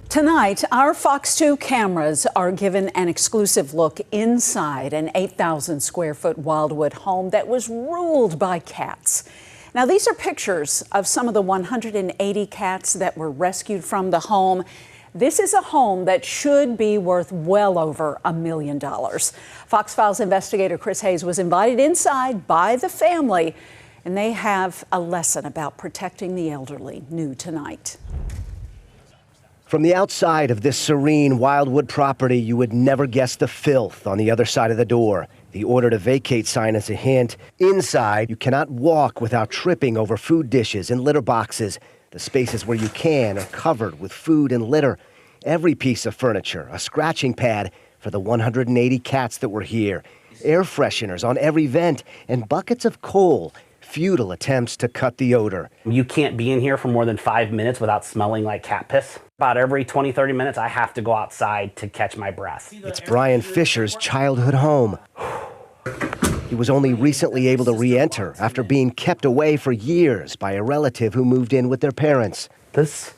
Tonight, our Fox 2 cameras are given an exclusive look inside an 8,000 square foot Wildwood home that was ruled by cats. Now, these are pictures of some of the 180 cats that were rescued from the home. This is a home that should be worth well over $1 million. Fox Files investigator Chris Hayes was invited inside by the family, and they have a lesson about protecting the elderly new tonight. From the outside of this serene Wildwood property, you would never guess the filth on the other side of the door. The order to vacate sign is a hint. Inside, you cannot walk without tripping over food dishes and litter boxes. The spaces where you can are covered with food and litter. Every piece of furniture, a scratching pad for the 180 cats that were here. Air fresheners on every vent and buckets of coal. Futile attempts to cut the odor. You can't be in here for more than 5 minutes without smelling like cat piss. About every 20-30 minutes, I have to go outside to catch my breath. It's Brian Fisher's childhood home. He was only recently able to re-enter after being kept away for years by a relative who moved in with their parents. This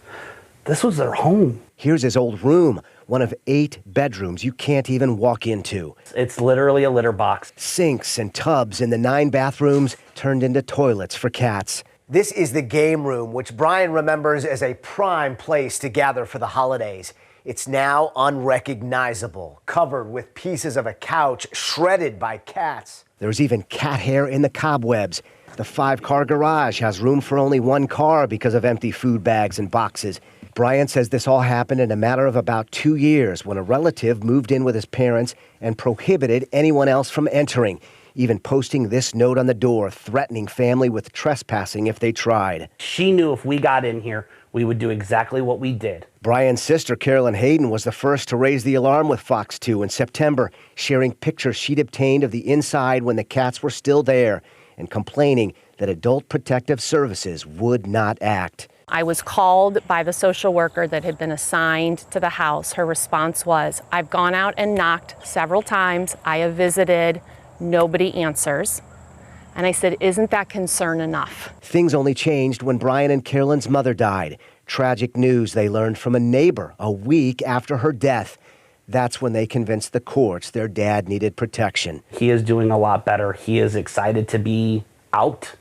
was their home. Here's his old room, one of 8 bedrooms you can't even walk into. It's literally a litter box. Sinks and tubs in the 9 bathrooms turned into toilets for cats. This is the game room, which Brian remembers as a prime place to gather for the holidays. It's now unrecognizable, covered with pieces of a couch shredded by cats. There's even cat hair in the cobwebs. The 5-car garage has room for only 1 car because of empty food bags and boxes. Brian says this all happened in a matter of about 2 years when a relative moved in with his parents and prohibited anyone else from entering, even posting this note on the door threatening family with trespassing if they tried. She knew if we got in here, we would do exactly what we did. Brian's sister, Carolyn Hayden, was the first to raise the alarm with Fox 2 in September, sharing pictures she'd obtained of the inside when the cats were still there and complaining that Adult Protective Services would not act. I was called by the social worker that had been assigned to the house. Her response was, "I've gone out and knocked several times. I have visited. Nobody answers." And I said, "Isn't that concern enough?" Things only changed when Brian and Carolyn's mother died. Tragic news they learned from a neighbor a week after her death. That's when they convinced the courts their dad needed protection. He is doing a lot better. He is excited to be out.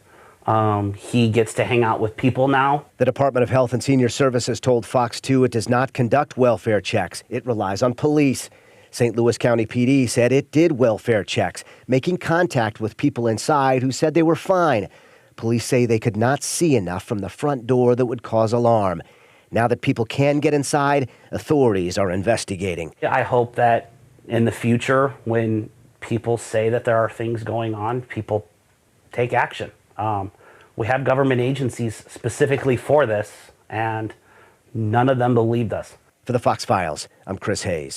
He gets to hang out with people now. The Department of Health and Senior Services told Fox 2 it does not conduct welfare checks. It relies on police. St. Louis County PD said it did welfare checks, making contact with people inside who said they were fine. Police say they could not see enough from the front door that would cause alarm. Now that people can get inside, authorities are investigating. I hope that in the future, when people say that there are things going on, people take action. We have government agencies specifically for this, and none of them believed us. For the Fox Files, I'm Chris Hayes.